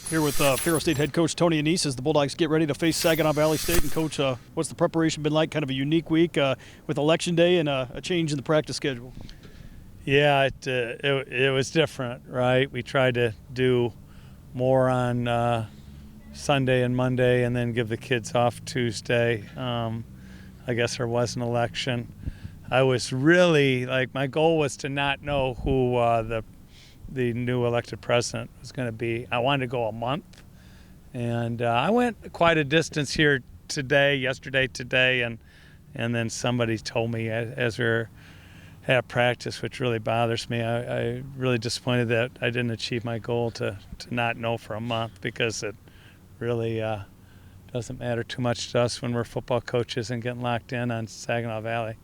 Here with Ferris State head coach Tony Annese as the Bulldogs get ready to face Saginaw Valley State. And coach, what's the preparation been like? Kind of a unique week with Election Day and a change in the practice schedule. Yeah, it was different, right? We tried to do more on Sunday and Monday, and then give the kids off Tuesday. I guess there was an election. I was really my goal was to not know who the new elected president was going to be. I wanted to go a month, and I went quite a distance here yesterday, today, and then somebody told me as we had practice, which really bothers me. I really disappointed that I didn't achieve my goal to not know for a month, because it really doesn't matter too much to us when we're football coaches and getting locked in on Saginaw Valley.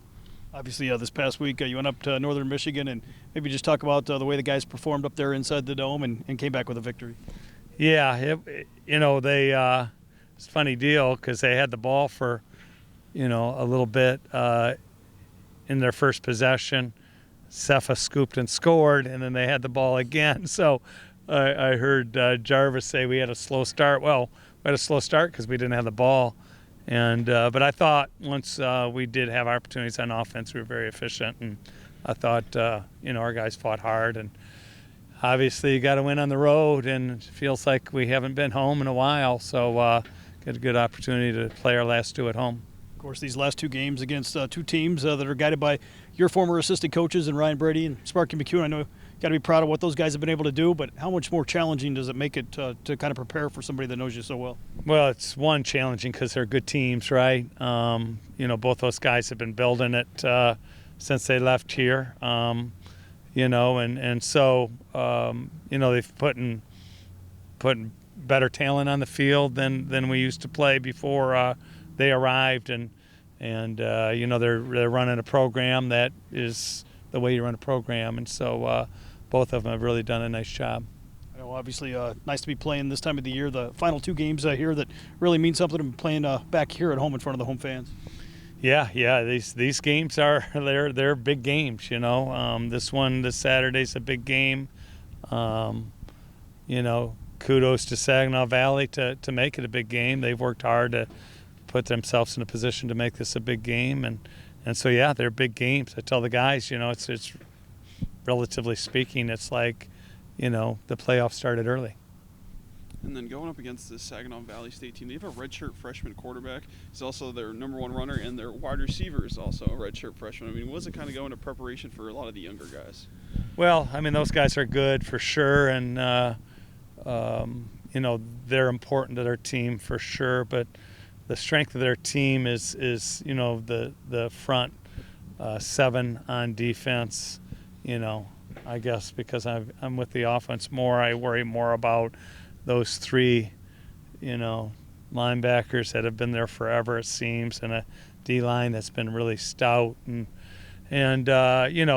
Obviously, this past week you went up to Northern Michigan, and maybe just talk about the way the guys performed up there inside the dome and came back with a victory. Yeah, they it's a funny deal because they had the ball for a little bit in their first possession. Cepha scooped and scored, and then they had the ball again. So I heard Jarvis say we had a slow start. Well, we had a slow start because we didn't have the ball. And but I thought once we did have opportunities on offense, we were very efficient, and I thought our guys fought hard. And obviously, you got to win on the road, and it feels like we haven't been home in a while. So get a good opportunity to play our last two at home. Of course, these last two games against two teams that are guided by your former assistant coaches and Ryan Brady and Sparky McCune. I know you got to be proud of what those guys have been able to do, but how much more challenging does it make it to kind of prepare for somebody that knows you so well? Well, it's challenging because they're good teams, right? Both those guys have been building it since they left here, and so they've putting better talent on the field than we used to play before they arrived, and they're running a program that is the way you run a program, and so both of them have really done a nice job. I know, obviously, nice to be playing this time of the year. The final two games here that really mean something, and playing back here at home in front of the home fans. Yeah. These games they're big games. This Saturday's a big game. Kudos to Saginaw Valley to make it a big game. They've worked hard to put themselves in a position to make this a big game, and so they're big games. I tell the guys, it's relatively speaking, it's like, the playoffs started early. And then going up against the Saginaw Valley State team, they have a redshirt freshman quarterback. He's also their number one runner, and their wide receiver is also a redshirt freshman. I mean, what does it kind of go into preparation for a lot of the younger guys? Well, I mean, those guys are good for sure, and they're important to their team for sure. But the strength of their team is the front seven on defense. I guess because I'm with the offense more, I worry more about those three, linebackers that have been there forever, it seems, and a D-line that's been really stout, and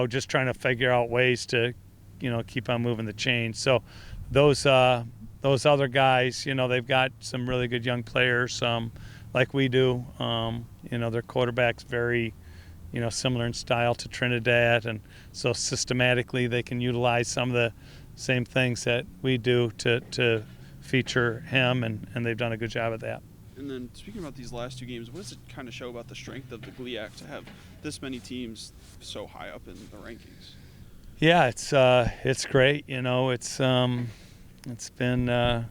just trying to figure out ways to, keep on moving the chains. So those other guys, they've got some really good young players, like we do. Their quarterback's very, similar in style to Trinidad, and so systematically they can utilize some of the same things that we do to feature him, and they've done a good job of that. And then speaking about these last two games, what does it kind of show about the strength of the GLIAC to have this many teams so high up in the rankings? Yeah, it's great. It's been a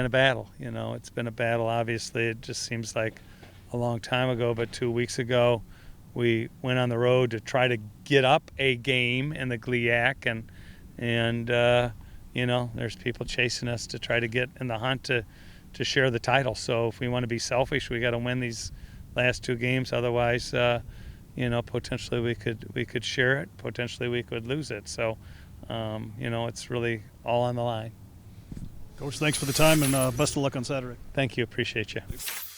battle. It's been a battle. Obviously, it just seems like a long time ago, but 2 weeks ago we went on the road to try to get up a game in the GLIAC, and there's people chasing us to try to get in the hunt to share the title. So if we want to be selfish, we got to win these last two games. Otherwise, potentially we could share it. Potentially we could lose it. So, it's really all on the line. Coach, thanks for the time, and best of luck on Saturday. Thank you. Appreciate you. Thanks.